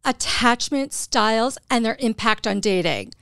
attachment styles and their impact on dating.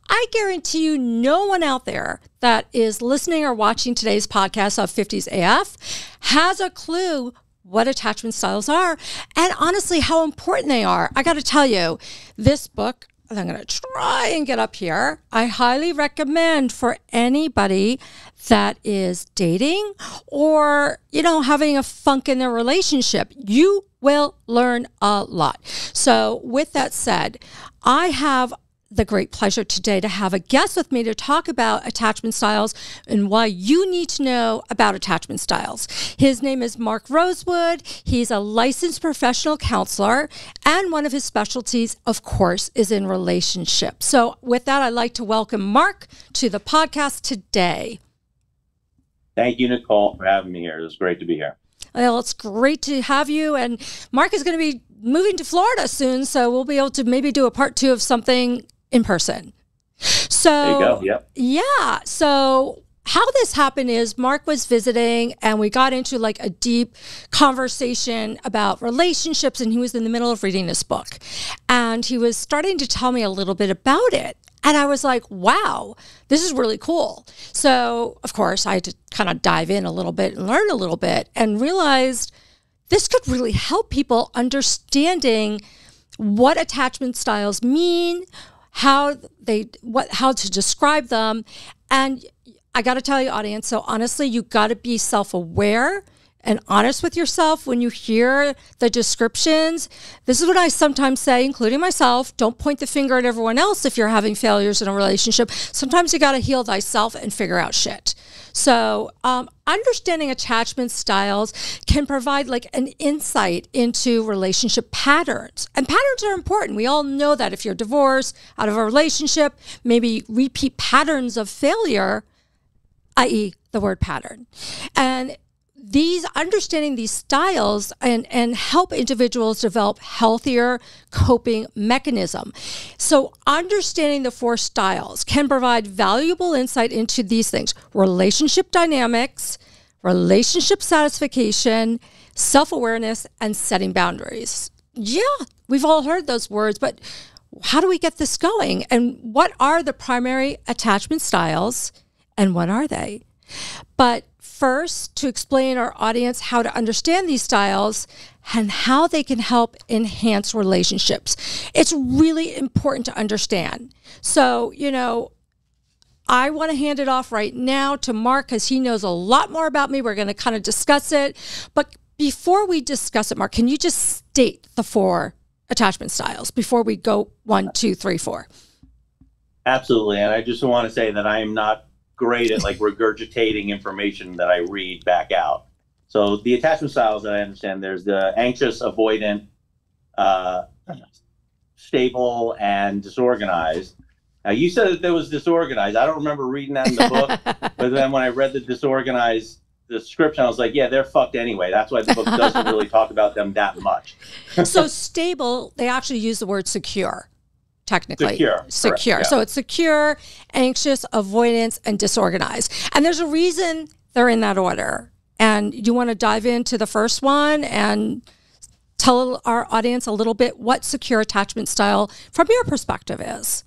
I guarantee you no one out there that is listening or watching today's podcast of 50's AF has a clue what attachment styles are and honestly how important they are. I got to tell you, this book, I'm going to try and get up here, I highly recommend for anybody that is dating or, having a funk in their relationship. You will learn a lot. So with that said, I have the great pleasure today to have a guest with me to talk about attachment styles and why you need to know about attachment styles. His name is Mark Rosewood. He's a licensed professional counselor, and one of his specialties, of course, is in relationships. So with that, I'd like to welcome Mark to the podcast today. Thank you, Nicole, for having me here. It was great to be here. Well, it's great to have you. And Mark is going to be moving to Florida soon, so we'll be able to maybe do a part 2 of something in person. So there you go. Yep. Yeah. So how this happened is Mark was visiting and we got into like a deep conversation about relationships, and he was in the middle of reading this book and he was starting to tell me a little bit about it. And I was like, wow, this is really cool. So of course I had to kind of dive in a little bit and learn a little bit and realized this could really help people understanding what attachment styles mean, how to describe them. And I got to tell you, audience, so honestly, you got to be self-aware and honest with yourself when you hear the descriptions. This is what I sometimes say, including myself: don't point the finger at everyone else if you're having failures in a relationship. Sometimes you got to heal thyself and figure out shit. So understanding attachment styles can provide like an insight into relationship patterns. And patterns are important. We all know that if you're divorced, out of a relationship, maybe repeat patterns of failure, i.e. the word pattern. And understanding these styles and help individuals develop healthier coping mechanism. So understanding the 4 styles can provide valuable insight into these things: relationship dynamics, relationship satisfaction, self-awareness, and setting boundaries. Yeah, we've all heard those words, but how do we get this going? And what are the primary attachment styles and what are they? But first, to explain our audience how to understand these styles and how they can help enhance relationships, it's really important to understand. So, I want to hand it off right now to Mark because he knows a lot more about me. We're going to kind of discuss it. But before we discuss it, Mark, can you just state the 4 attachment styles before we go 1, 2, 3, 4? Absolutely. And I just want to say that I am not great at like regurgitating information that I read back out. So the attachment styles that I understand, there's the anxious, avoidant, stable, and disorganized. Now you said that there was disorganized. I don't remember reading that in the book, but then when I read the disorganized description, I was like, yeah, they're fucked anyway. That's why the book doesn't really talk about them that much. So stable, they actually use the word secure. Technically secure. Yeah. So it's secure, anxious, avoidance, and disorganized. And there's a reason they're in that order. And you want to dive into the first one and tell our audience a little bit what secure attachment style from your perspective is.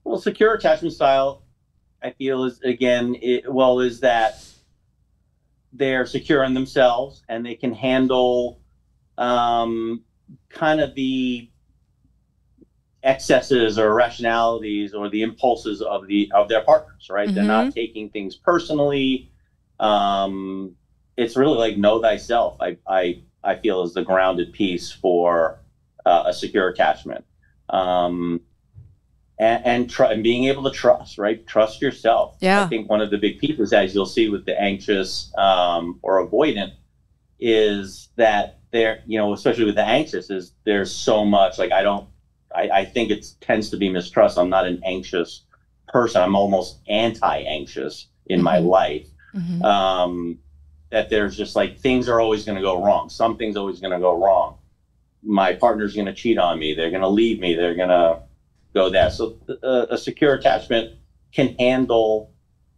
Well, secure attachment style, I feel is that they're secure in themselves and they can handle kind of the excesses or irrationalities or the impulses of their partners, right? Mm-hmm. They're not taking things personally. It's really like know thyself. I feel is the grounded piece for a secure attachment, and being able to trust, right? Trust yourself. Yeah. I think one of the big pieces, as you'll see with the anxious or avoidant, is that there, especially with the anxious, is there's so much like I think it tends to be mistrust. I'm not an anxious person. I'm almost anti-anxious in my life. Mm-hmm. That there's just like things are always going to go wrong. Something's always going to go wrong. My partner's going to cheat on me. They're going to leave me. They're going to go there. So a secure attachment can handle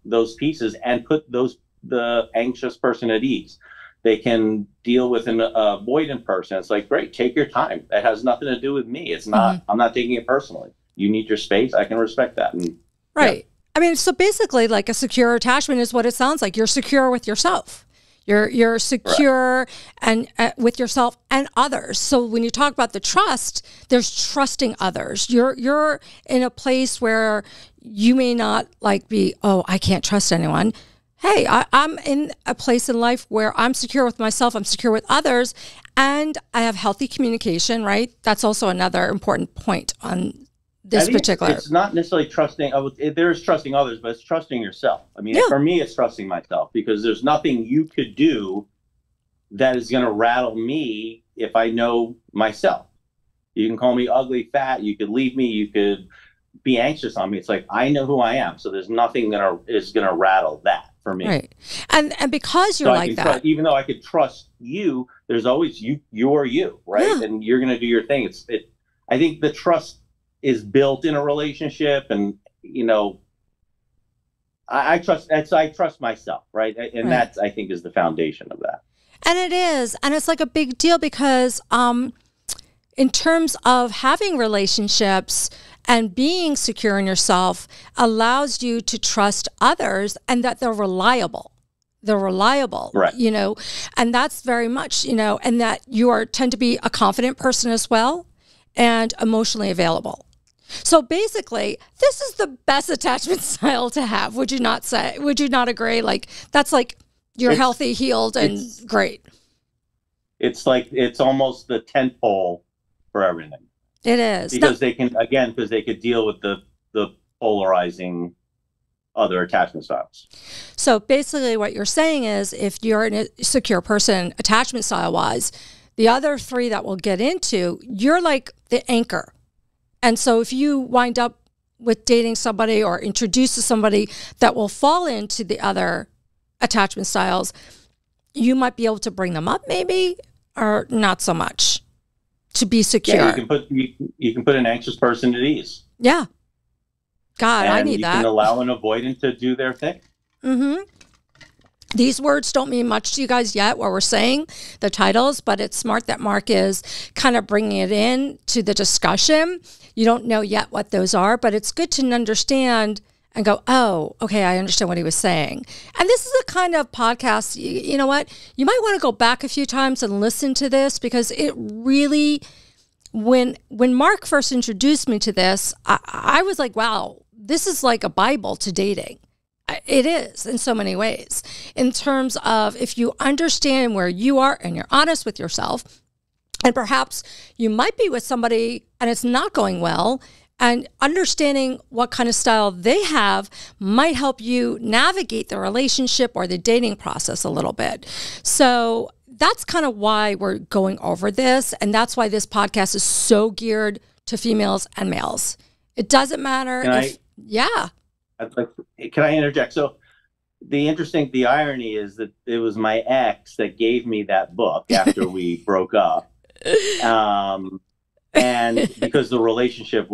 those pieces and put the anxious person at ease. they can deal with an avoidant person. It's like, great, take your time. That has nothing to do with me. It's not, I'm not taking it personally. You need your space. I can respect that. And, right. Yeah. I mean, so basically like a secure attachment is what it sounds like. You're secure with yourself. You're secure and with yourself and others. So when you talk about the trust, there's trusting others. You're in a place where you may not like be, oh, I can't trust anyone. Hey, I'm in a place in life where I'm secure with myself, I'm secure with others, and I have healthy communication, right? That's also another important point on this particular. It's not necessarily trusting. There's trusting others, but it's trusting yourself. I mean, for me, it's trusting myself, because there's nothing you could do that is going to rattle me if I know myself. You can call me ugly, fat. You could leave me. You could be anxious on me. It's like, I know who I am. So there's nothing that is going to rattle that for me. Right. And because you're like that. Even though I could trust you, there's always you are you, right? Yeah. And you're going to do your thing. I think the trust is built in a relationship, and I trust myself, right? And that, I think, is the foundation of that. And it is, and it's like a big deal, because in terms of having relationships and being secure in yourself allows you to trust others, and that they're reliable. They're reliable, right? And that's very much, and that you tend to be a confident person as well, and emotionally available. So basically, this is the best attachment style to have. Would you not say? Would you not agree? Like, that's like you're healthy, healed, and great. It's almost the tent pole for everything. It is. Because they could deal with the polarizing other attachment styles. So basically what you're saying is, if you're a secure person, attachment style wise, the other three that we'll get into, you're like the anchor. And so if you wind up with dating somebody or introduced to somebody that will fall into the other attachment styles, you might be able to bring them up maybe, or not so much, to be secure. Yeah, you can put an anxious person at ease. Yeah. God, I need that. You can allow an avoidant to do their thing. Mm-hmm. These words don't mean much to you guys yet, what we're saying, the titles, but it's smart that Mark is kind of bringing it in to the discussion. You don't know yet what those are, but it's good to understand and go, oh, okay, I understand what he was saying. And this is a kind of podcast, you know what? You might want to go back a few times and listen to this, because it really, when Mark first introduced me to this, I was like, wow, this is like a Bible to dating. It is in so many ways, in terms of if you understand where you are and you're honest with yourself, and perhaps you might be with somebody and it's not going well, and understanding what kind of style they have might help you navigate the relationship or the dating process a little bit. So that's kind of why we're going over this. And that's why this podcast is so geared to females and males. It doesn't matter yeah. Can I interject? So the irony is that it was my ex that gave me that book after we broke up. And because the relationship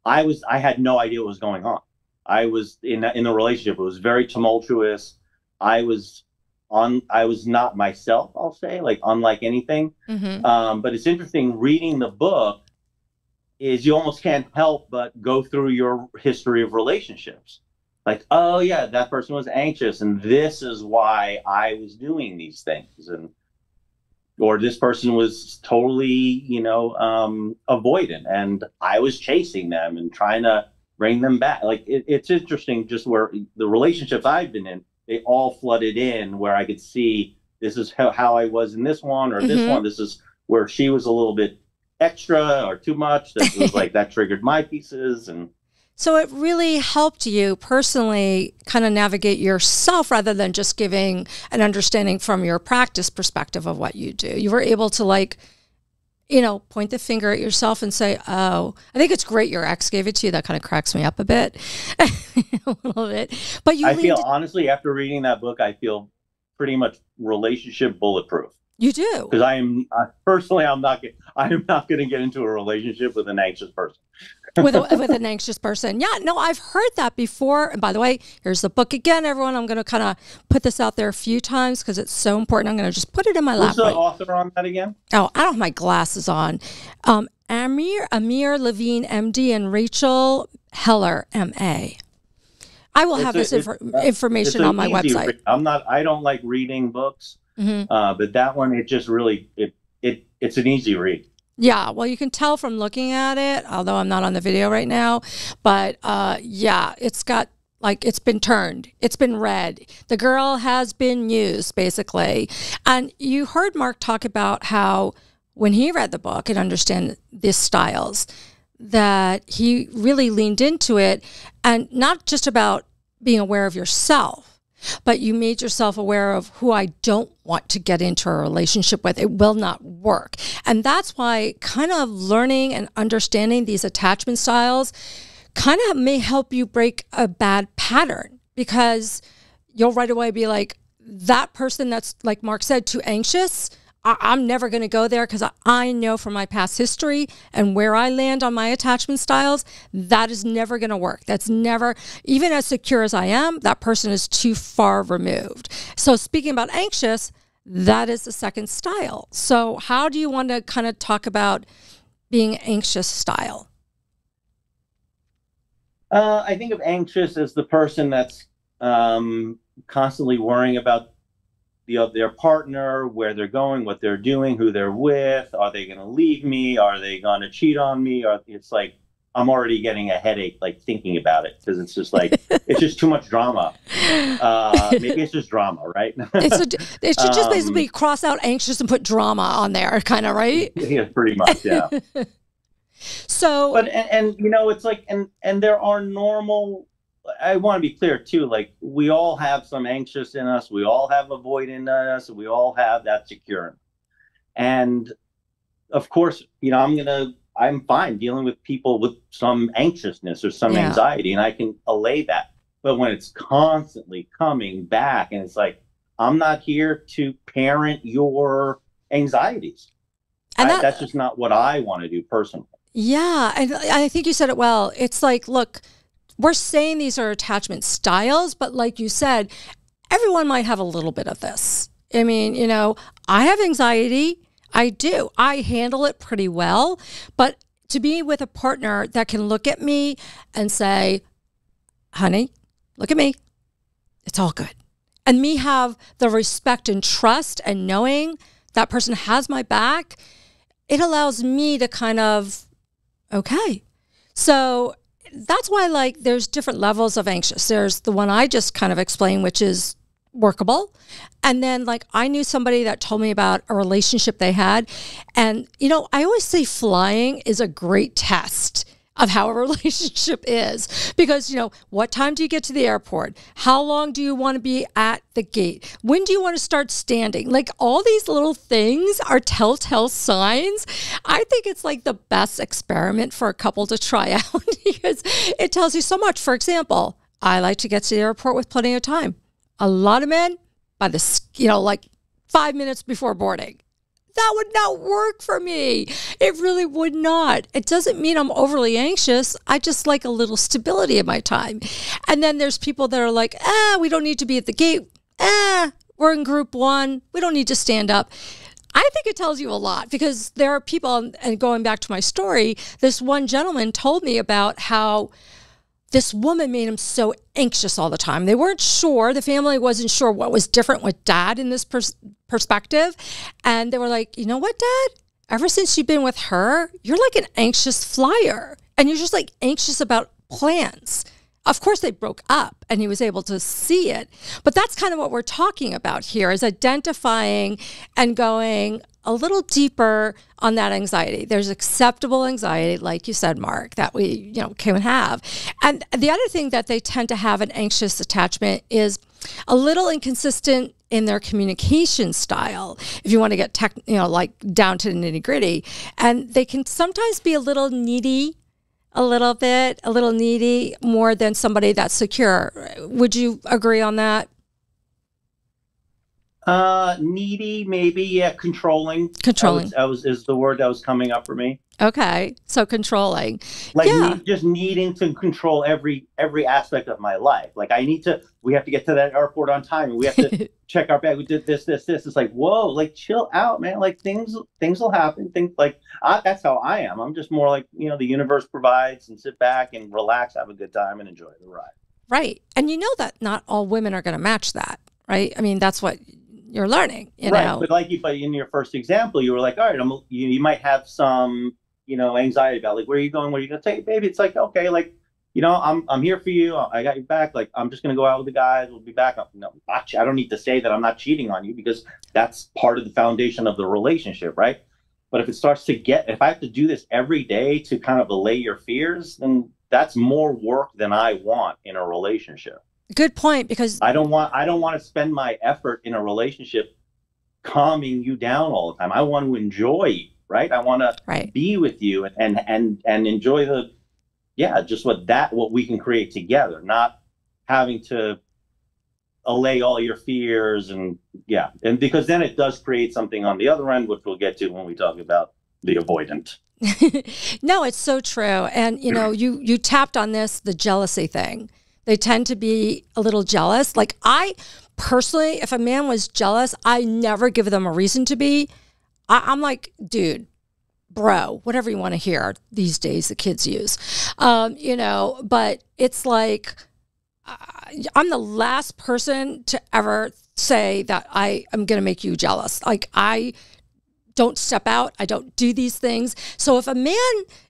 I had no idea what was going on. I was in the relationship. It was very tumultuous. I was not myself, I'll say, like unlike anything. Mm-hmm. But it's interesting reading the book, is you almost can't help but go through your history of relationships. Like, oh yeah, that person was anxious, and this is why I was doing these things. Or this person was totally, avoidant, and I was chasing them and trying to bring them back. Like, it's interesting just where the relationships I've been in, they all flooded in, where I could see this is how I was in this one, or this one. This is where she was a little bit extra or too much. That was like, that triggered my pieces. And so it really helped you personally kind of navigate yourself, rather than just giving an understanding from your practice perspective of what you do. You were able to point the finger at yourself and say, oh, I think it's great your ex gave it to you. That kind of cracks me up a bit, a little bit. But honestly, after reading that book, I feel pretty much relationship bulletproof. You do? Because I'm not going to get into a relationship with an anxious person. with an anxious person. Yeah, no, I've heard that before. And by the way, here's the book again, everyone. I'm going to kind of put this out there a few times because it's so important. I'm going to just put it in my lap. Who's the author on that again? Oh, I don't have my glasses on. Amir Levine, MD, and Rachel Heller, MA. I will have this information on my website. I don't like reading books, but that one, it just really, it's an easy read. Yeah, well, you can tell from looking at it, although I'm not on the video right now, but yeah, it's got, like, it's been turned. It's been read. The girl has been used, basically. And you heard Mark talk about how when he read the book and understand these styles, that he really leaned into it, and not just about being aware of yourself, but you made yourself aware of who I don't want to get into a relationship with. It will not work. And that's why kind of learning and understanding these attachment styles kind of may help you break a bad pattern, because you'll right away be like, that person that's, like Mark said, too anxious, I'm never going to go there, because I know from my past history and where I land on my attachment styles, that is never going to work. That's never, even as secure as I am, that person is too far removed. So speaking about anxious, that is the second style. So how do you want to kind of talk about being anxious style? I think of anxious as the person that's constantly worrying about their partner, where they're going, what they're doing, who they're with. Are they going to leave me? Are they going to cheat on me? Or it's like I'm already getting a headache, like thinking about it, because it's just like it's just too much drama. Maybe it's just drama, right? It should just basically cross out anxious and put drama on there, kind of, right? Yeah, pretty much, yeah. So, but and you know, it's like and there are normal. I want to be clear too, like we all have some anxious in us, we all have avoidant in us, we all have that secure. And of course, you know, I'm fine dealing with people with some anxiousness or some anxiety, and I can allay that. But when it's constantly coming back, and it's like, I'm not here to parent your anxieties. And that's just not what I want to do personally. Yeah, and I think you said it well. It's like, look, we're saying these are attachment styles, but like you said, everyone might have a little bit of this. I mean, you know, I have anxiety. I do. I handle it pretty well. But to be with a partner that can look at me and say, honey, look at me. It's all good. And me have the respect and trust and knowing that person has my back, it allows me to kind of, okay. So that's why, like, there's different levels of anxious. There's the one I just kind of explained, which is workable. And then, like, I knew somebody that told me about a relationship they had. And, you know, I always say flying is a great test of how a relationship is, because, you know, what time do you get to the airport? How long do you want to be at the gate? When do you want to start standing? Like, all these little things are telltale signs. I think it's like the best experiment for a couple to try out, because it tells you so much. For example, I like to get to the airport with plenty of time. A lot of men, by the, you know, like 5 minutes before boarding. That would not work for me. It really would not. It doesn't mean I'm overly anxious. I just like a little stability in my time. And then there's people that are like, we don't need to be at the gate. We're in group one. We don't need to stand up. I think it tells you a lot, because there are people, and going back to my story, this one gentleman told me about how this woman made him so anxious all the time. They weren't sure. The family wasn't sure what was different with dad in this perspective. And they were like, you know what, Dad? Ever since you've been with her, you're like an anxious flyer. And you're just like anxious about plans. Of course, they broke up and he was able to see it. But that's kind of what we're talking about here, is identifying and going a little deeper on that anxiety. There's acceptable anxiety, like you said, Mark, that we, you know, can have. And the other thing that they tend to have an anxious attachment is a little inconsistent in their communication style, if you want to get you know, like down to the nitty gritty. And they can sometimes be a little needy, a little needy, more than somebody that's secure. Would you agree on that? Needy, maybe. Yeah, controlling. Controlling. Is the word that was coming up for me. Okay. So controlling. Like Yeah. just needing to control every aspect of my life. Like we have to get to that airport on time, and we have to check our bag. We did this. It's like, whoa, like chill out, man. Like things will happen. Things like that's how I am. I'm just more like, the universe provides, and sit back and relax, have a good time, and enjoy the ride. Right. And you know that not all women are going to match that, right? I mean, that's what you're learning, Right. know. But in your first example, you were like, all right, you might have some, anxiety about like, where are you going? Where are you going to take it, baby? It's like, okay, like, I'm here for you. I got your back. Like, I'm just going to go out with the guys. We'll be back. No, I don't need to say that I'm not cheating on you, because that's part of the foundation of the relationship, right? But if I have to do this every day to kind of allay your fears, then that's more work than I want in a relationship. Good point, because I don't want to spend my effort in a relationship calming you down all the time. I want to enjoy you, right? I want to be with you and enjoy just what we can create together, not having to allay all your fears and because then it does create something on the other end, which we'll get to when we talk about the avoidant. No, it's so true. And you tapped on the jealousy thing. They tend to be a little jealous. Like, I personally, if a man was jealous, I never give them a reason to be. I'm like, dude, bro, whatever you want to hear these days, the kids use, but it's like, I'm the last person to ever say that I am going to make you jealous. Like, I don't step out. I don't do these things. So if a man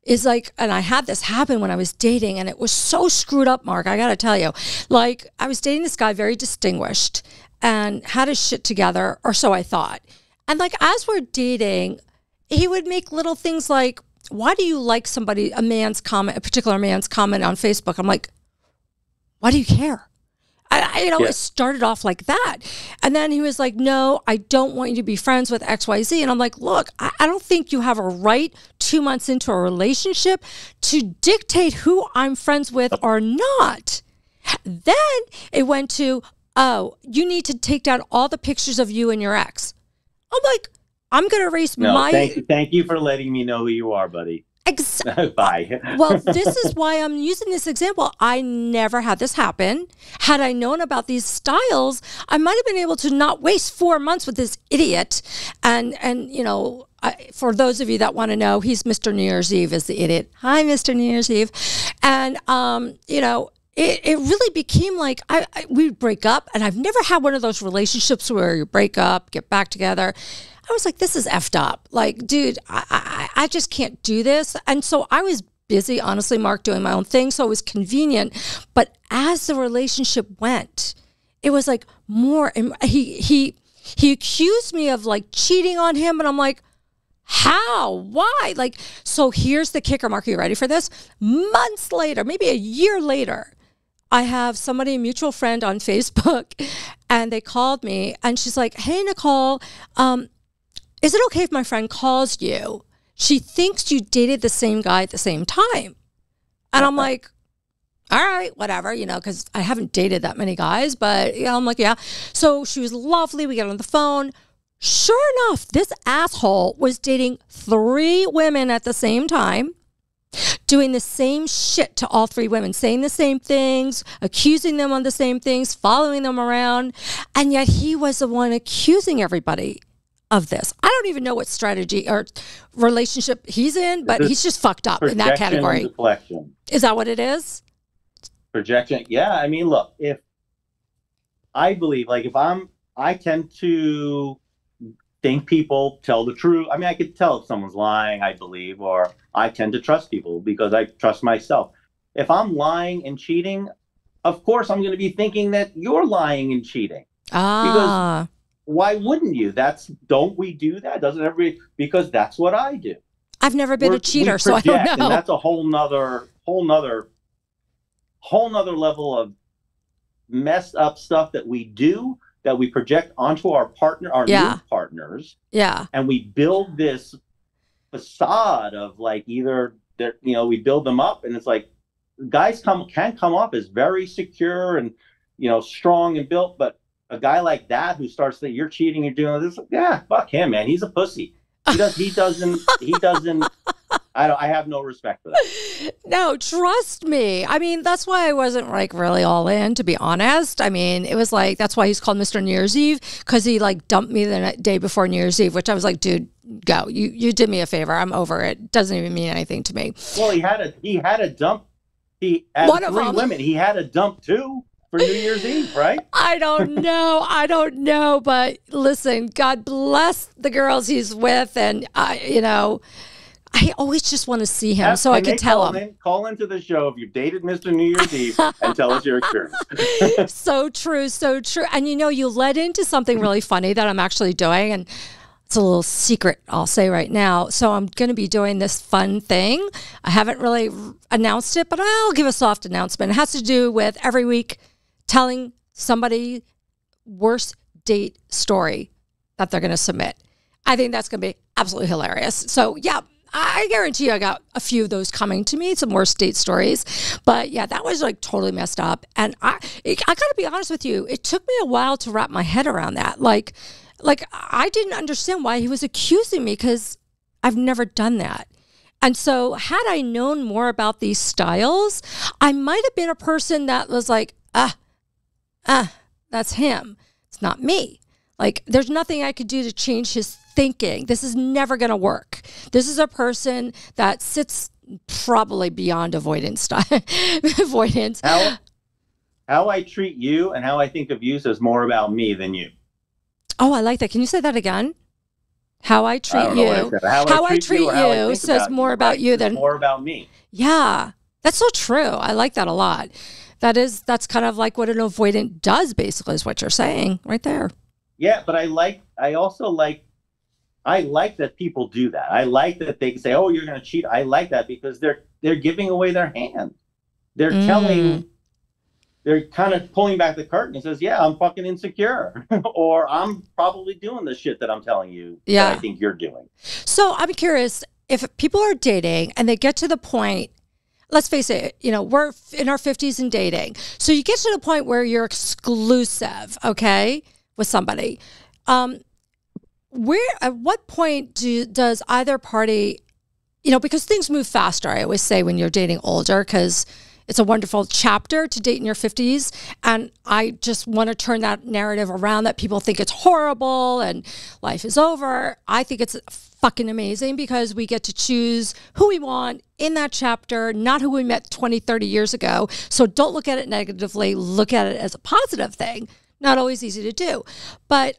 is like, and I had this happen when I was dating, and it was so screwed up, Mark, I got to tell you, like, I was dating this guy, very distinguished, and had his shit together, or so I thought. And like, as we're dating, he would make little things like, why do you like a particular man's comment on Facebook? I'm like, why do you care? It started off like that. And then he was like, no, I don't want you to be friends with XYZ. And I'm like, look, I don't think you have a right 2 months into a relationship to dictate who I'm friends with or not. Then it went to, oh, you need to take down all the pictures of you and your ex. I'm like, I'm going to erase Thank you for letting me know who you are, buddy. Bye. Well, this is why I'm using this example. I never had this happen. Had I known about these styles, I might have been able to not waste 4 months with this idiot. And for those of you that want to know, he's Mr. New Year's Eve is the idiot. Hi, Mr. New Year's Eve. And, it really became like we'd break up. And I've never had one of those relationships where you break up, get back together. I was like, this is effed up. Like, dude, I just can't do this. And so I was busy, honestly, Mark, doing my own thing. So it was convenient. But as the relationship went, it was like more. He accused me of like cheating on him. And I'm like, how? Why? Like, so here's the kicker, Mark. Are you ready for this? Months later, maybe a year later, I have somebody, a mutual friend on Facebook, and they called me. And she's like, hey, Nicole, is it okay if my friend calls you? She thinks you dated the same guy at the same time. And I'm like, all right, whatever, because I haven't dated that many guys, but I'm like, yeah. So she was lovely. We got on the phone. Sure enough, this asshole was dating 3 women at the same time, doing the same shit to all 3 women, saying the same things, accusing them of the same things, following them around. And yet he was the one accusing everybody of this. I don't even know what strategy or relationship he's in, but he's just fucked up in that category. Deflection. Is that what it is? Projection. Yeah. I mean, look, if I believe, like, I tend to think people tell the truth. I mean, I could tell if someone's lying, I believe, or I tend to trust people because I trust myself. If I'm lying and cheating, of course, I'm going to be thinking that you're lying and cheating. Because why wouldn't you? Don't we do that? Doesn't everybody? Because that's what I do. I've never been a cheater, so I don't know. And that's a whole nother level of messed up stuff that we do, that we project onto our new partners. Yeah. And we build this facade of like, either we build them up, and it's like guys can come off as very secure and strong and built, but a guy like that who starts that you're cheating, you're doing this, yeah, fuck him, man. He's a pussy. He doesn't. I have no respect for that. No, trust me. I mean, that's why I wasn't like really all in, to be honest. I mean, it was like, that's why he's called Mr. New Year's Eve, because he like dumped me the day before New Year's Eve, which I was like, dude, go. You did me a favor. I'm over it. Doesn't even mean anything to me. Well, he had a dump. He had One three women. He had a dump too for New Year's Eve, right? I don't know. I don't know. But listen, God bless the girls he's with. And, I always just want to see him so I can tell him. Call into the show if you've dated Mr. New Year's Eve and tell us your experience. So true. So true. And, you led into something really funny that I'm actually doing. And it's a little secret, I'll say right now. So I'm going to be doing this fun thing. I haven't really announced it, but I'll give a soft announcement. It has to do with every week telling somebody worst date story that they're going to submit. I think that's going to be absolutely hilarious. So yeah, I guarantee you I got a few of those coming to me, some worst date stories. But yeah, that was like totally messed up. And I got to be honest with you, it took me a while to wrap my head around that. Like I didn't understand why he was accusing me, because I've never done that. And so had I known more about these styles, I might have been a person that was like, that's him. It's not me. Like, there's nothing I could do to change his thinking. This is never going to work. This is a person that sits probably beyond avoidance. Avoidance. How I treat you and how I think of you says more about me than you. Oh, I like that. Can you say that again? How I treat you. How I treat you says more about you than more about me. Yeah, that's so true. I like that a lot. That's kind of like what an avoidant does, basically, is what you're saying right there. Yeah, but I like that people do that. I like that they say, "Oh, you're going to cheat." I like that because they're giving away their hand. They're kind of pulling back the curtain and says, "Yeah, I'm fucking insecure," or "I'm probably doing the shit that I'm telling you that I think you're doing." So I'm curious, if people are dating and they get to the point, let's face it, we're in our 50s and dating. So you get to the point where you're exclusive, okay, with somebody. At what point does either party, because things move faster, I always say, when you're dating older, because it's a wonderful chapter to date in your 50s. And I just want to turn that narrative around that people think it's horrible and life is over. I think it's fucking amazing because we get to choose who we want in that chapter, not who we met 20, 30 years ago. So don't look at it negatively. Look at it as a positive thing. Not always easy to do. But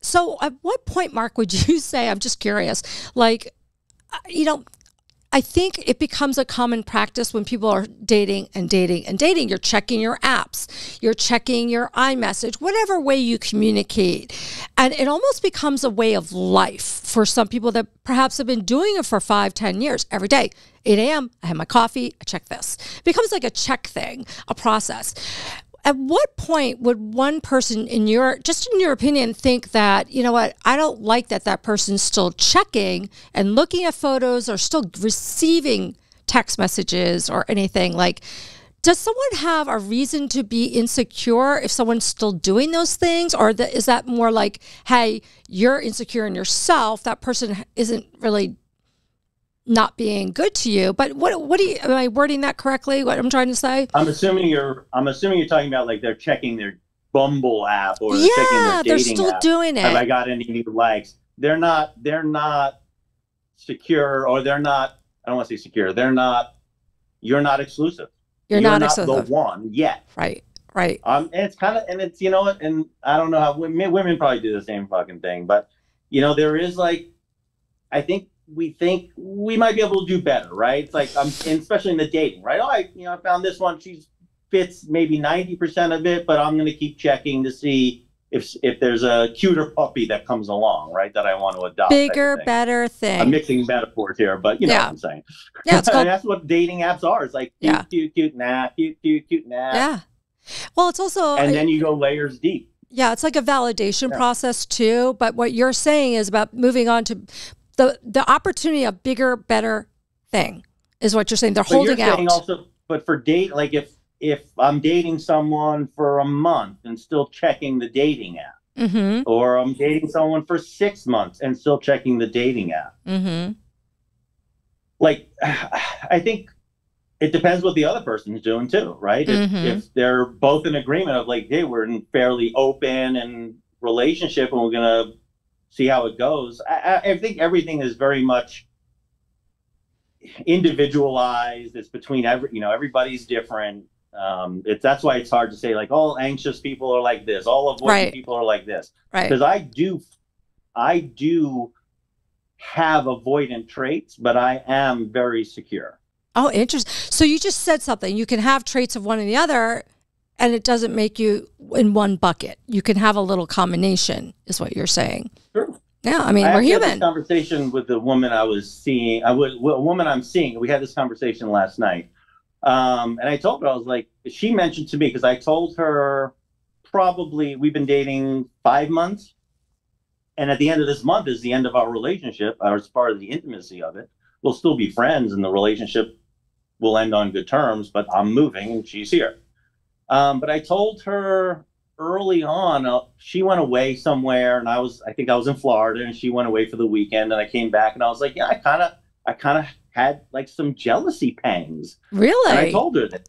so at what point, Mark, would you say, I'm just curious, like, I think it becomes a common practice when people are dating and dating and dating. You're checking your apps, you're checking your iMessage, whatever way you communicate. And it almost becomes a way of life for some people that perhaps have been doing it for 5, 10 years. Every day, 8 a.m., I have my coffee, I check this. It becomes like a check thing, a process. At what point would one person, in your opinion, think that, you know what, I don't like that person's still checking and looking at photos or still receiving text messages or anything? Like, does someone have a reason to be insecure if someone's still doing those things? Or is that more like, hey, you're insecure in yourself, that person isn't really not being good to you? But what do you, am I wording that correctly, what I'm trying to say? I'm assuming you're talking about like they're checking their Bumble app or they're checking their dating they're still app. doing it. Have I got any new likes? They're not secure, or they're not, I don't want to say secure. You're not exclusive. You're not exclusive. The one yet. Right. And it's kind of, and it's, and I don't know how women probably do the same fucking thing, but there is like, I think we might be able to do better, right? It's like, especially in the dating, right? Oh, I found this one. She fits maybe 90% of it, but I'm going to keep checking to see if there's a cuter puppy that comes along, right? That I want to adopt. Bigger, better thing. I'm mixing metaphors here, but you know what I'm saying. Yeah, it's called, that's what dating apps are. It's like cute, nah, cute, nah. Yeah. Well, it's also, and then you go layers deep. Yeah, it's like a validation process too. But what you're saying is about moving on to the opportunity of bigger, better thing is what you're saying. They're holding out. Also, but for date, like if I'm dating someone for a month and still checking the dating app, Mm-hmm. or I'm dating someone for 6 months and still checking the dating app. Mm-hmm. Like, I think it depends what the other person's doing too, right? Mm-hmm. If they're both in agreement of like, hey, we're in fairly open and relationship and we're gonna see how it goes. I think everything is very much individualized. It's between everybody's different. That's why it's hard to say like all anxious people are like this, all avoidant Right. people are like this, Right. because I do have avoidant traits, but I am very secure. Oh, interesting. So you just said something. You can have traits of one and the other, and it doesn't make you in one bucket. You can have a little combination, is what you're saying. Sure. Yeah, I mean, I we're had this human. conversation with the woman I was seeing. A woman I'm seeing. We had this conversation last night, and I told her, I was like, she mentioned to me, because I told her probably we've been dating 5 months, and at the end of this month is the end of our relationship, or as far as the intimacy of it. We'll still be friends, and the relationship will end on good terms. But I'm moving, and she's here. But I told her early on, she went away somewhere, and I think I was in Florida, and she went away for the weekend, and I came back, and I was like, yeah, I kind of had like some jealousy pangs. Really? And I told her that.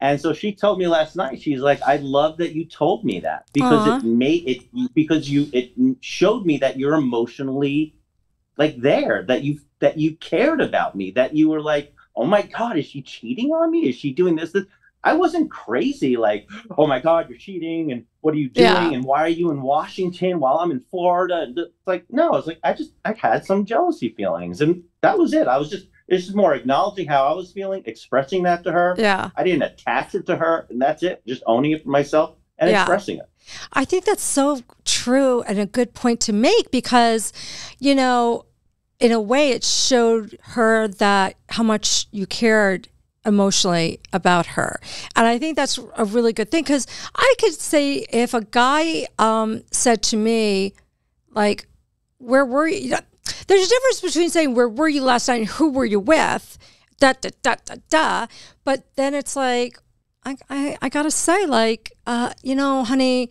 And so she told me last night, she's like, I love that you told me that, because it showed me that you're emotionally like there, that you cared about me, that you were like, oh my God, is she cheating on me? Is she doing this? I wasn't crazy like, oh my God, you're cheating, and what are you doing? Yeah. And why are you in Washington while I'm in Florida? And it's like, no, it's like, I had some jealousy feelings, and that was it. It's just more acknowledging how I was feeling, expressing that to her. Yeah. I didn't attach it to her, and that's it. Just owning it for myself and expressing it. I think that's so true and a good point to make, because, in a way it showed her that how much you cared emotionally about her. And I think that's a really good thing, because I could say if a guy said to me, like, where were you? There's a difference between saying, where were you last night and who were you with? But then it's like, I got to say, like, honey,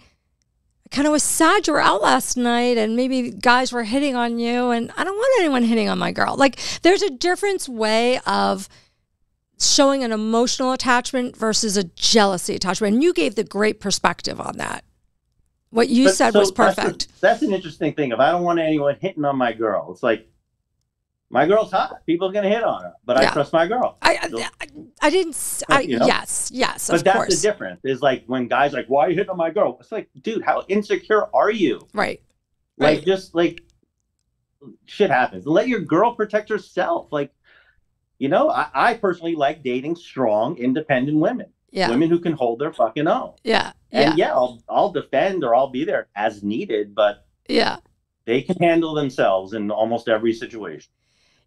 I kind of was sad you were out last night and maybe guys were hitting on you, and I don't want anyone hitting on my girl. Like, there's a different way of showing an emotional attachment versus a jealousy attachment. And you gave the great perspective on that. What you said was perfect. That's an interesting thing. If I don't want anyone hitting on my girl, it's like, my girl's hot. People are going to hit on her, but I trust my girl. I didn't. Yes, but that's the difference. Is like when guys are like, why are you hitting on my girl? It's like, dude, how insecure are you? Right. Like, just like, shit happens. Let your girl protect herself. Like, I personally like dating strong, independent women. Yeah. Women who can hold their fucking own. Yeah. And I'll defend, or I'll be there as needed, but they can handle themselves in almost every situation.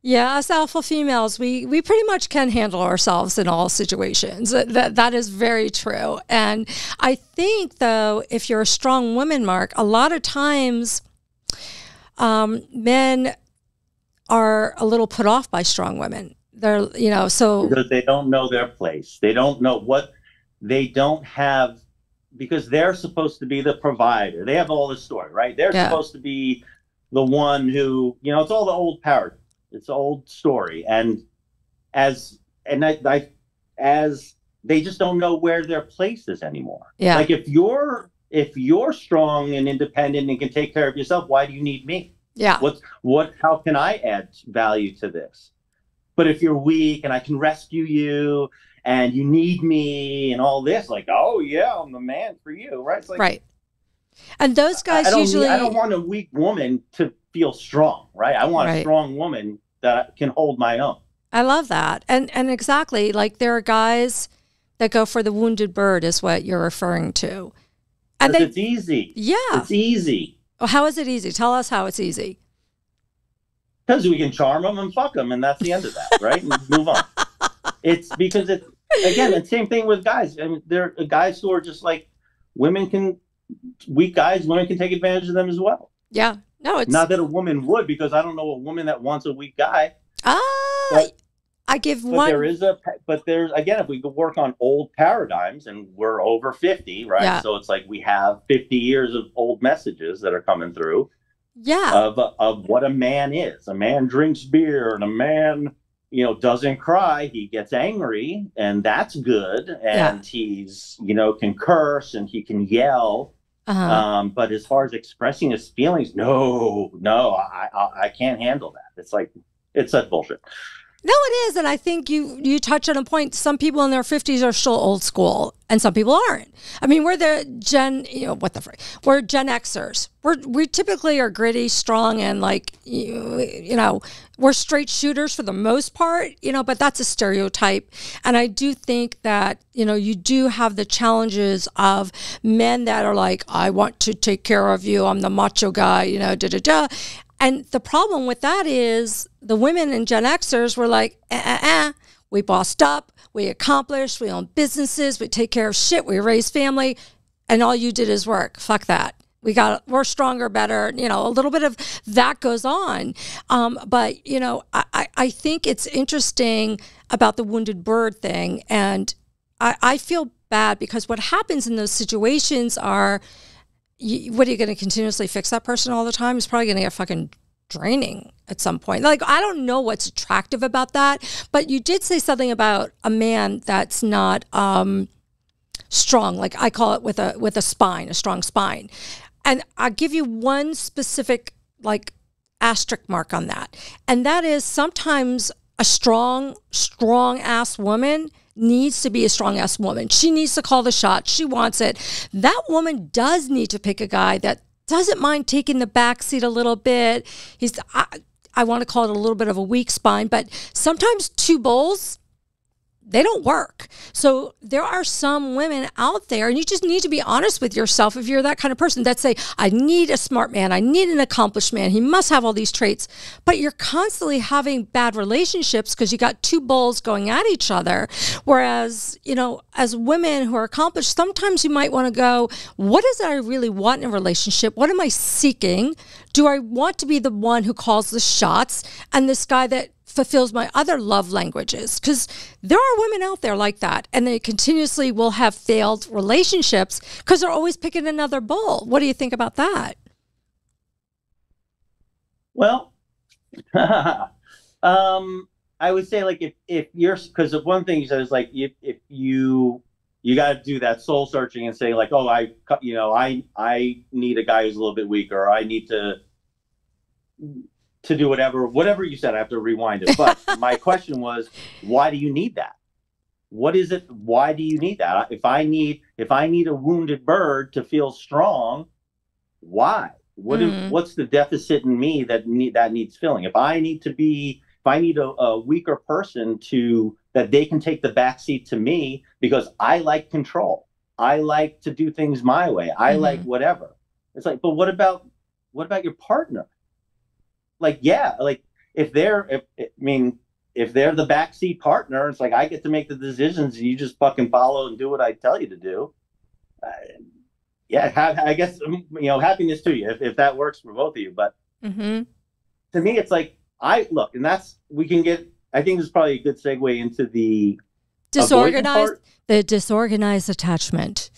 Yeah, us alpha females, we pretty much can handle ourselves in all situations. That is very true. And I think, though, if you're a strong woman, Mark, a lot of times men are a little put off by strong women. They're, so... Because they don't know their place. They don't know they don't have, because they're supposed to be the provider. They have all this story, right? They're supposed to be the one who, it's all the old power. It's an old story, and as they just don't know where their place is anymore. Yeah. Like, if you're strong and independent and can take care of yourself, why do you need me? Yeah. How can I add value to this? But if you're weak and I can rescue you and you need me and all this, like, oh yeah, I'm the man for you, right? It's like, right. And those guys I don't want a weak woman to feel strong, right? I want a strong woman that can hold my own. I love that. And exactly, like, there are guys that go for the wounded bird, is what you're referring to. And it's easy. Yeah. It's easy. Well, how is it easy? Tell us how it's easy. Because we can charm them and fuck them, and that's the end of that, right? And move on. It's because again, the same thing with guys. I mean, there are guys who are just like, women can take advantage of them as well. Yeah. No, it's not that a woman would, because I don't know a woman that wants a weak guy. I give But one. there's again, if we could work on old paradigms, and we're over 50, right? Yeah. So it's like we have 50 years of old messages that are coming through Yeah. of what a man is. A man drinks beer, and a man, doesn't cry. He gets angry, and that's good. Yeah. And he's, can curse and he can yell. But as far as expressing his feelings, no, I can't handle that. It's like, it's such bullshit. No, it is, and I think you touch on a point. Some people in their 50s are still old school, and some people aren't. I mean, we're the we're Gen Xers. We typically are gritty, strong, and like we're straight shooters for the most part. But that's a stereotype, and I do think that you do have the challenges of men that are like, I want to take care of you. I'm the macho guy. And the problem with that is the women in Gen Xers were like, we bossed up, we accomplished, we own businesses, we take care of shit, we raise family, and all you did is work. Fuck that. We're stronger, better, a little bit of that goes on. But I think it's interesting about the wounded bird thing. And I feel bad because what happens in those situations are, what are you going to continuously fix that person all the time? It's probably going to get fucking draining at some point. Like, I don't know what's attractive about that, but you did say something about a man that's not strong. Like I call it with a spine, a strong spine. And I'll give you one specific like asterisk mark on that. And that is sometimes a strong ass woman needs to be a strong ass woman. She needs to call the shot. She wants it. That woman does need to pick a guy that doesn't mind taking the back seat a little bit. I want to call it a little bit of a weak spine, but sometimes two bulls, they don't work. So there are some women out there, and you just need to be honest with yourself if you're that kind of person that say, I need a smart man, I need an accomplished man, he must have all these traits. But you're constantly having bad relationships because you got two bulls going at each other. Whereas, as women who are accomplished, sometimes you might want to go, what is it I really want in a relationship? What am I seeking? Do I want to be the one who calls the shots and this guy that fulfills my other love languages? Because there are women out there like that, and they continuously will have failed relationships because they're always picking another bull. What do you think about that? Well, I would say like if you're, because one thing you said is like if you got to do that soul searching and say like, oh, I need a guy who's a little bit weaker, or I need to do whatever you said. I have to rewind it. But my question was, why do you need that? What is it? Why do you need that? If I need a wounded bird to feel strong, why? What's the deficit in me that needs filling? If I need a weaker person that they can take the backseat to me because I like control. I like to do things my way. I like whatever. It's like, but what about your partner? Like, yeah, like if they're the backseat partner, it's like I get to make the decisions and you just fucking follow and do what I tell you to do. I guess happiness to you if that works for both of you. But to me, it's like I think this is probably a good segue into the disorganized attachment.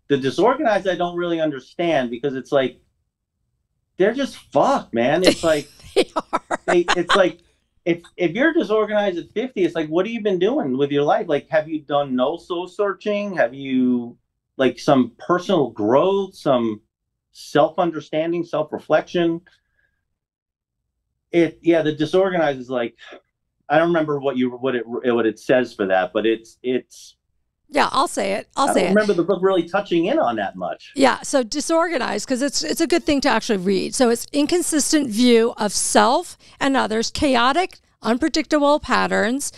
The disorganized, I don't really understand because it's like, they're just fucked, man. It's like, it's like, if you're disorganized at 50, it's like, what have you been doing with your life? Like, have you done no soul searching? Have you like some personal growth, some self-understanding, self-reflection? The disorganized is like, I don't remember what it says for that, but it's yeah, I'll say it. I don't remember the book really touching in on that much. Yeah, so disorganized, because it's a good thing to actually read. So it's inconsistent view of self and others, chaotic, unpredictable patterns,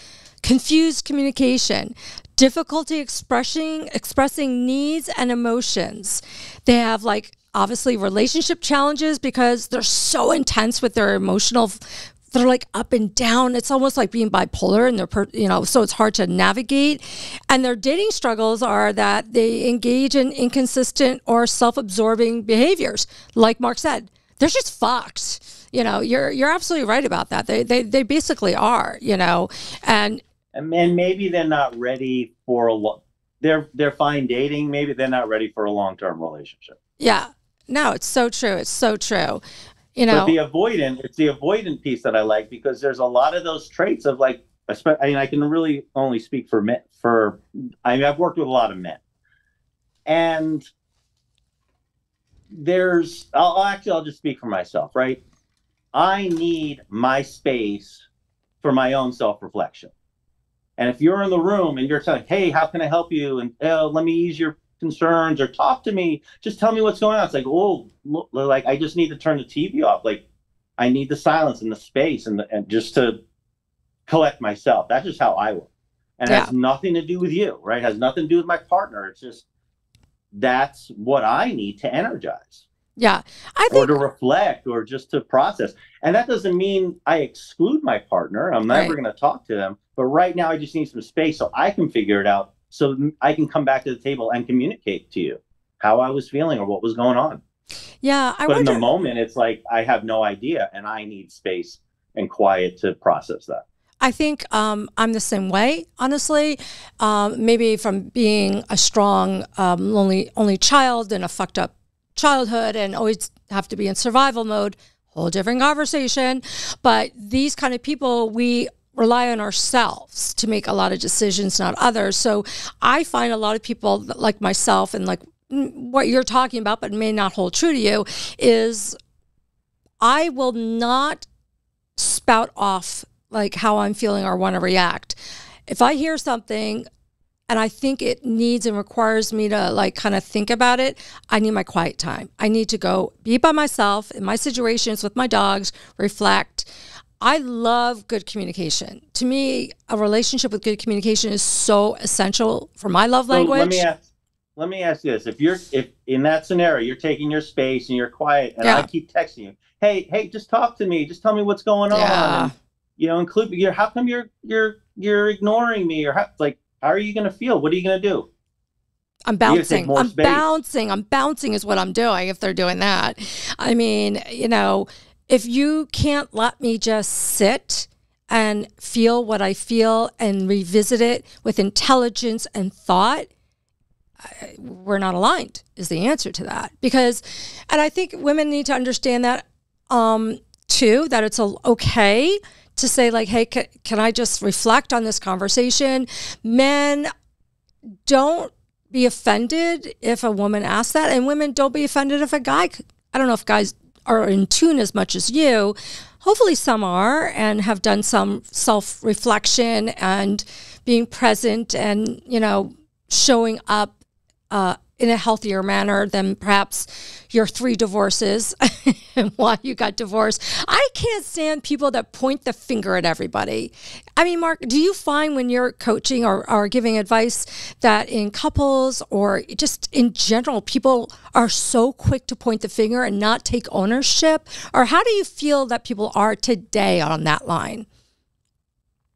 confused communication, difficulty expressing needs and emotions. They have like obviously relationship challenges because they're so intense with their emotional. They're like up and down. It's almost like being bipolar, and so it's hard to navigate. And their dating struggles are that they engage in inconsistent or self-absorbing behaviors. Like Mark said, they're just fucked. You know, you're absolutely right about that. They basically are, you know, and maybe they're not ready for they're fine dating. Maybe they're not ready for a long-term relationship. Yeah. No, it's so true. It's so true. You know, but it's the avoidant piece that I like, because there's a lot of those traits of like, I mean, I can really only speak for men. I've worked with a lot of men, and I'll just speak for myself, right? I need my space for my own self-reflection. And if you're in the room and you're saying, hey, how can I help you? And let me ease your concerns, or talk to me, just tell me what's going on. It's like, oh, look, like I just need to turn the TV off. Like I need the silence and the space and just to collect myself. That's just how I work. And it has nothing to do with you, right? It has nothing to do with my partner. It's just, that's what I need to energize. Yeah. Or to reflect, or just to process. And that doesn't mean I exclude my partner. I'm never going to talk to them. But right now I just need some space so I can figure it out, so I can come back to the table and communicate to you how I was feeling or what was going on. Yeah. But in the moment, it's like I have no idea, and I need space and quiet to process that. I think I'm the same way, honestly. Maybe from being a strong, only child in a fucked up childhood and always have to be in survival mode, whole different conversation. But these kind of people, we rely on ourselves to make a lot of decisions, not others. So I find a lot of people like myself, and like what you're talking about, but may not hold true to you, is I will not spout off like how I'm feeling or want to react. If I hear something and I think it needs and requires me to like kind of think about it, I need my quiet time. I need to go be by myself in my situations with my dogs, reflect. I love good communication. To me, a relationship with good communication is so essential for my love language. Let me ask you this. If in that scenario, you're taking your space and you're quiet, and I keep texting you, hey, just talk to me. Just tell me what's going on. And, you know, how come you're ignoring me, or how are you going to feel? What are you going to do? I'm bouncing. I'm bouncing is what I'm doing if they're doing that. I mean, you know, if you can't let me just sit and feel what I feel and revisit it with intelligence and thought, we're not aligned is the answer to that. And I think women need to understand that too, that it's okay to say like, hey, can I just reflect on this conversation? Men, don't be offended if a woman asks that. And women, don't be offended if a guy, I don't know if guys are in tune as much as you. Hopefully some are and have done some self-reflection and being present and, you know, showing up in a healthier manner than perhaps your 3 divorces and why you got divorced. I can't stand people that point the finger at everybody. I mean, Mark, do you find when you're coaching or giving advice that in couples or just in general, people are so quick to point the finger and not take ownership? Or how do you feel that people are today on that line?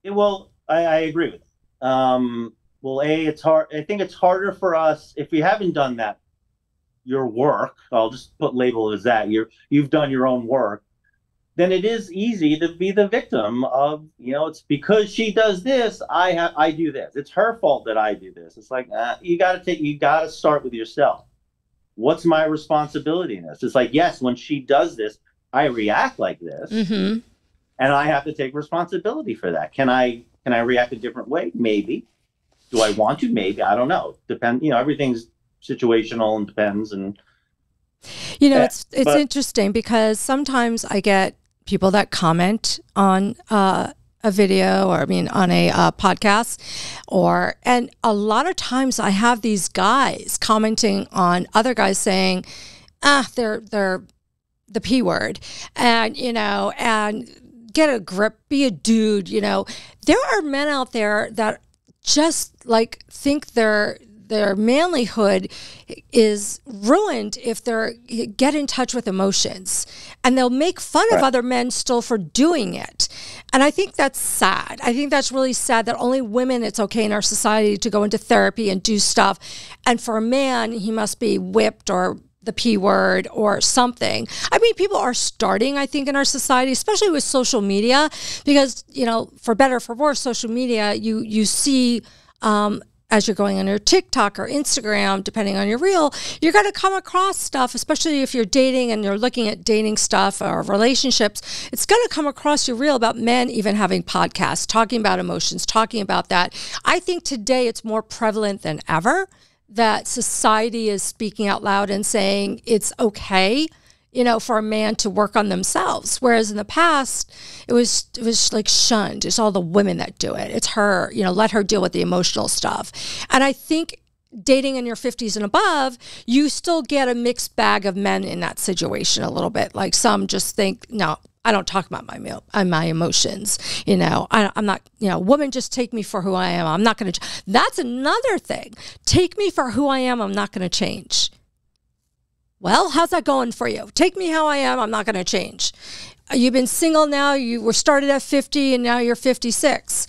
Well, I agree with it. Well, it's hard. I think it's harder for us if we haven't done that. Your work, I'll just label it as that. You've done your own work. Then it is easy to be the victim of, you know, it's because she does this, I do this. It's her fault that I do this. It's like you got to start with yourself. What's my responsibility in this? It's like, yes, when she does this, I react like this, and I have to take responsibility for that. Can I react a different way? Maybe. Do I want to? Maybe. I don't know. You know, everything's situational and depends. And you know, it's interesting because sometimes I get people that comment on a video or on a podcast, and a lot of times I have these guys commenting on other guys saying, they're the P word, and you know, and get a grip, be a dude. You know, there are men out there that just like think their manlyhood is ruined if they get in touch with emotions, and they'll make fun of other men still for doing it. And I think that's sad. I think that's really sad that only women, it's okay in our society to go into therapy and do stuff. And for a man, he must be whipped or the P word or something. I mean, people are starting, I think, in our society, especially with social media, because, you know, for better or for worse, social media, you see, as you're going on your TikTok or Instagram, depending on your reel, you're going to come across stuff, especially if you're dating and you're looking at dating stuff or relationships. It's going to come across your reel about men even having podcasts, talking about emotions, talking about that. I think today it's more prevalent than ever that society is speaking out loud and saying it's okay, you know, for a man to work on themselves. Whereas in the past, it was like shunned. It's all the women that do it. It's her, you know, let her deal with the emotional stuff. And I think dating in your 50s and above, you still get a mixed bag of men in that situation a little bit. Like some just think, no, I don't talk about my emotions. You know, I'm not, you know, women just take me for who I am. I'm not going to, that's another thing. Take me for who I am. I'm not going to change. Well, how's that going for you? Take me how I am. I'm not going to change. You've been single now. You were started at 50 and now you're 56.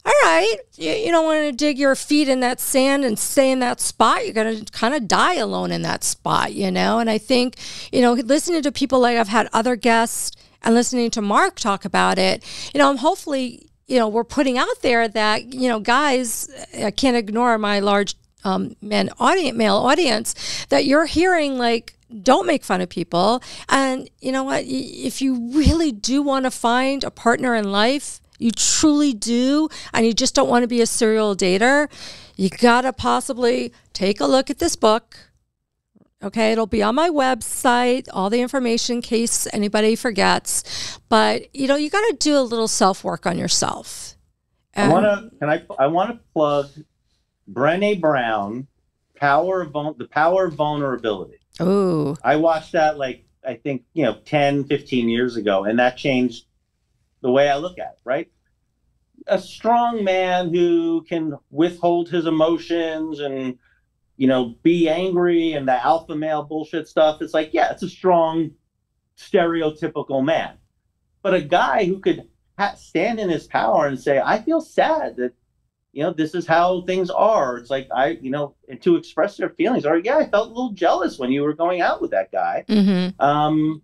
All right. You don't want to dig your feet in that sand and stay in that spot. You're going to kind of die alone in that spot, you know? And I think, you know, listening to people like I've had other guests and listening to Mark talk about it, you know, I'm hopefully, you know, we're putting out there that, you know, guys, I can't ignore my large male audience, that you're hearing, like, don't make fun of people. And you know what? If you really do want to find a partner in life, you truly do, and you just don't want to be a serial dater, you got to possibly take a look at this book. Okay, it'll be on my website, all the information in case anybody forgets. But, you know, you got to do a little self-work on yourself. And I want to plug Brené Brown, The Power of Vulnerability. Oh. I watched that, like, I think, you know, 10, 15 years ago, and that changed the way I look at it, right? A strong man who can withhold his emotions and, you know, be angry and the alpha male bullshit stuff. It's like, yeah, it's a strong, stereotypical man. But a guy who could stand in his power and say, I feel sad that, you know, this is how things are. It's like, you know, and to express their feelings. Or, yeah, I felt a little jealous when you were going out with that guy. Mm-hmm.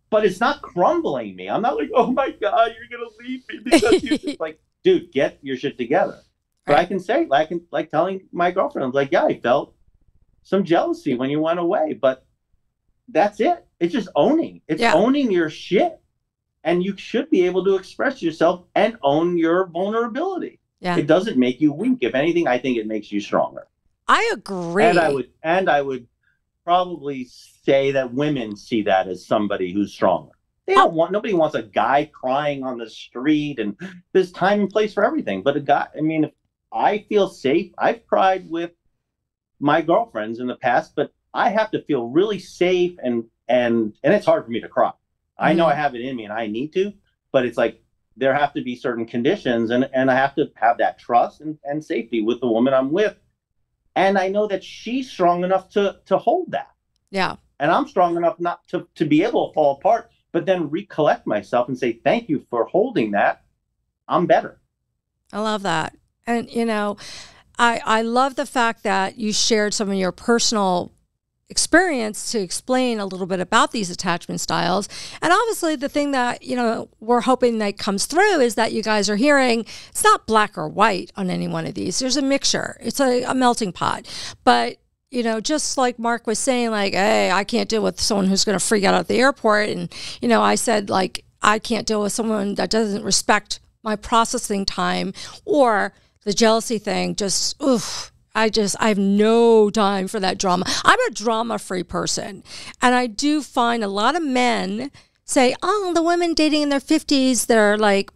But it's not crumbling me. I'm not like, oh my God, you're going to leave me because you just like, dude, get your shit together. But I can say, like telling my girlfriend, I'm like, yeah, I felt some jealousy when you went away, but that's it. It's just owning. It's owning your shit. And you should be able to express yourself and own your vulnerability. Yeah. It doesn't make you weak. If anything, I think it makes you stronger. I agree. And I would probably say that women see that as somebody who's stronger. Nobody wants a guy crying on the street, and there's time and place for everything. But a guy, I mean, if I feel safe, I've cried with my girlfriends in the past, but I have to feel really safe, and it's hard for me to cry. I know I have it in me and I need to, but it's like, there have to be certain conditions, and I have to have that trust and safety with the woman I'm with. And I know that she's strong enough to hold that. Yeah. And I'm strong enough not to be able to fall apart, but then recollect myself and say, thank you for holding that. I'm better. I love that. And, you know, I love the fact that you shared some of your personal experience to explain a little bit about these attachment styles. And obviously the thing that, you know, we're hoping that comes through is that you guys are hearing it's not black or white on any one of these. There's a mixture. It's a melting pot. But, you know, just like Mark was saying, like, hey, I can't deal with someone who's going to freak out at the airport. And, you know, I said, like, I can't deal with someone that doesn't respect my processing time, or the jealousy thing. Just, oof. I have no time for that drama. I'm a drama-free person. And I do find a lot of men say, oh, the women dating in their 50s, they're like,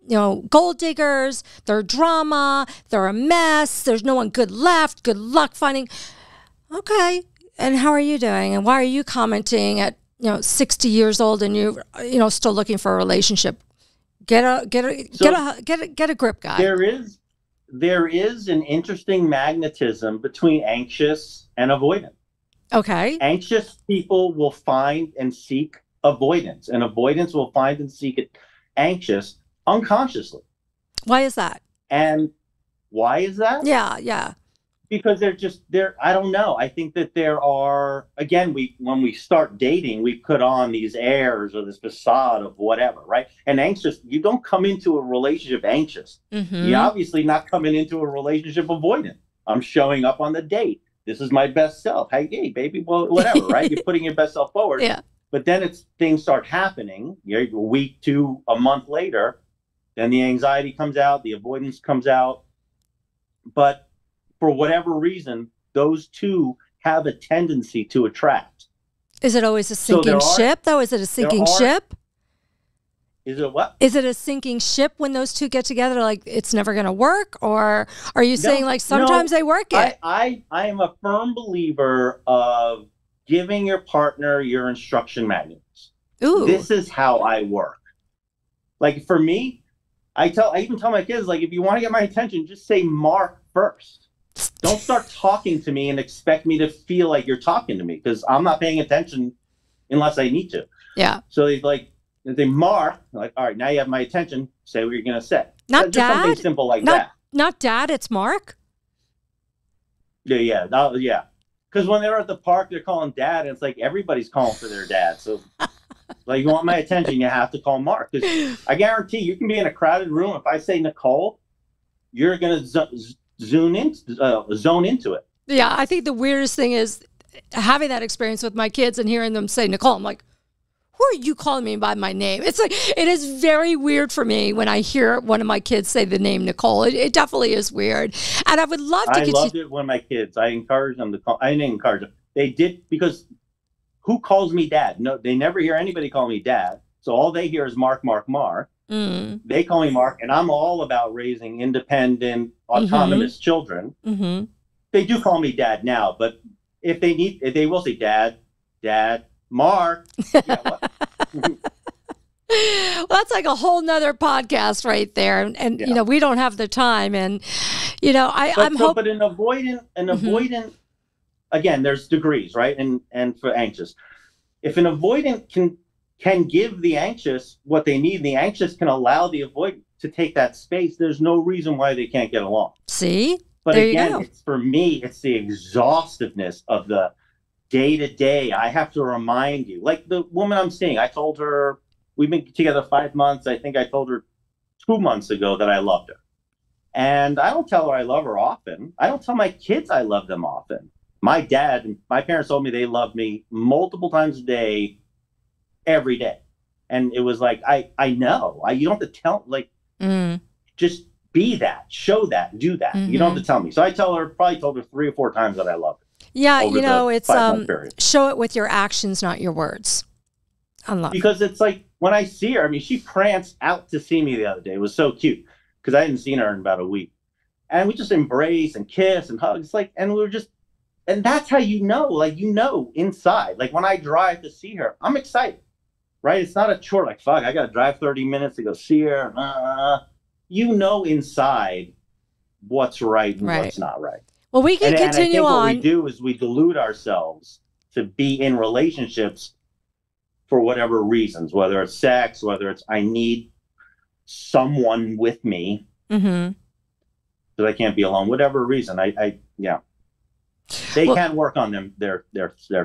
you know, gold diggers, they're drama, they're a mess, there's no one good left, good luck finding. Okay, and how are you doing? And why are you commenting at, you know, 60 years old and you know, still looking for a relationship? Get a grip, guy. There is an interesting magnetism between anxious and avoidant. Okay. Anxious people will find and seek avoidance, and avoidance will find and seek it anxious unconsciously. Why is that? And why is that? Yeah. because they're I don't know. I think that there are, again, when we start dating, we put on these airs or this facade of whatever, right? And anxious, you don't come into a relationship anxious. You're obviously not coming into a relationship avoidant. I'm showing up on the date. This is my best self. Hey, baby, well, whatever, right? You're putting your best self forward. Yeah. But then things start happening, a week, two, a month later, then the anxiety comes out, the avoidance comes out. But for whatever reason, those two have a tendency to attract. Is it always a sinking ship, though? Is it a sinking ship? Is it what? Is it a sinking ship when those two get together? Like it's never going to work? Or are you saying like sometimes they work it? I am a firm believer of giving your partner your instruction manuals. Ooh. This is how I work. Like for me, I even tell my kids, like, if you want to get my attention, just say Mark first. Don't start talking to me and expect me to feel like you're talking to me, because I'm not paying attention unless I need to. Yeah. So they Mark, like, all right, now you have my attention. Say what you're going to say. Not just Dad? something simple like that. Not Dad, it's Mark? Yeah. Because when they're at the park, they're calling Dad, and it's like everybody's calling for their dad. So, like, you want my attention, you have to call Mark. Because I guarantee you can be in a crowded room. If I say Nicole, you're going to zone into it. Yeah, I think the weirdest thing is having that experience with my kids and hearing them say Nicole. I'm like, who are you calling me by my name? It's like, it is very weird for me when I hear one of my kids say the name Nicole. It definitely is weird. And I would love to I loved it when my kids, I encouraged them to call. I didn't encourage them. They did, because who calls me Dad? No, they never hear anybody call me Dad. So all they hear is Mark, Mark, Mark. Mm. They call me Mark, and I'm all about raising independent, autonomous children. Mm-hmm. They do call me Dad now, but if they will say Dad, Mark. Yeah, what? Well, that's like a whole nother podcast right there. And you know, we don't have the time. And, you know, I'm hoping. But an avoidant, again, there's degrees, right? And for anxious, if an avoidant can give the anxious what they need, the anxious can allow the avoidant to take that space. There's no reason why they can't get along. See? But there again, for me, it's the exhaustiveness of the day to day. I have to remind you, like the woman I'm seeing, I told her, we've been together 5 months. I think I told her 2 months ago that I loved her. And I don't tell her I love her often. I don't tell my kids I love them often. My parents told me they loved me multiple times a day, every day. And it was like, I know. You don't have to tell, like, just be that, show that, do that. You don't have to tell me. So I probably told her 3 or 4 times that I love her. Yeah, you know, it's show it with your actions, not your words. Because it's like when I see her, I mean, she pranced out to see me the other day. It was so cute because I hadn't seen her in about a week. And we just embrace and kiss and hug. It's like, and we were just, and that's how you know, like, you know, inside. Like when I drive to see her, I'm excited, right? It's not a chore like, fuck, I got to drive 30 minutes to go see her. You know inside what's right and what's not right. Well, we can continue on. What we do is we delude ourselves to be in relationships for whatever reasons, whether it's sex, whether it's I need someone with me because I can't be alone, whatever reason. They can work on their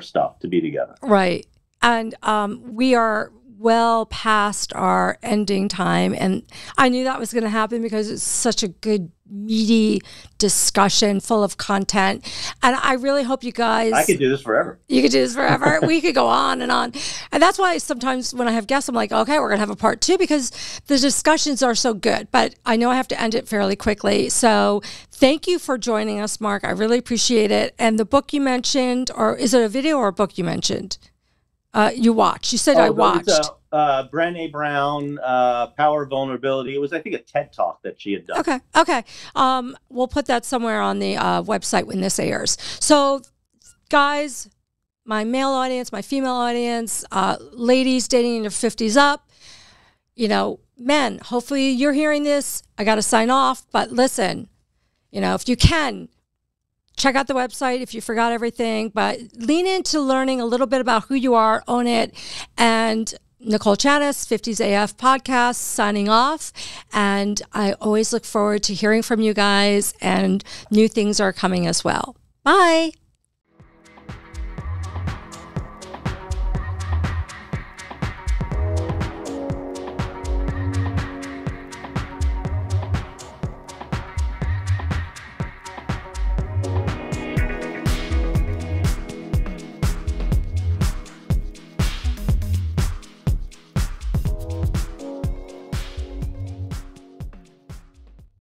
stuff to be together. Right. And we are well past our ending time. And I knew that was going to happen because it's such a good, meaty discussion full of content. And I really hope you guys... I could do this forever. You could do this forever. We could go on. And that's why sometimes when I have guests, I'm like, okay, we're going to have a part 2 because the discussions are so good. But I know I have to end it fairly quickly. So thank you for joining us, Mark. I really appreciate it. And the book you mentioned, or is it a video or a book you mentioned? You watched. You said I watched. It's Brené Brown, Power of Vulnerability. It was, I think, a TED Talk that she had done. Okay. We'll put that somewhere on the website when this airs. So, guys, my male audience, my female audience, ladies dating in your 50s up, you know, men, hopefully you're hearing this. I got to sign off. But listen, you know, if you can, check out the website if you forgot everything, but lean into learning a little bit about who you are, own it, and Nicole Chanis, 50's AF podcast, signing off. And I always look forward to hearing from you guys, and new things are coming as well. Bye.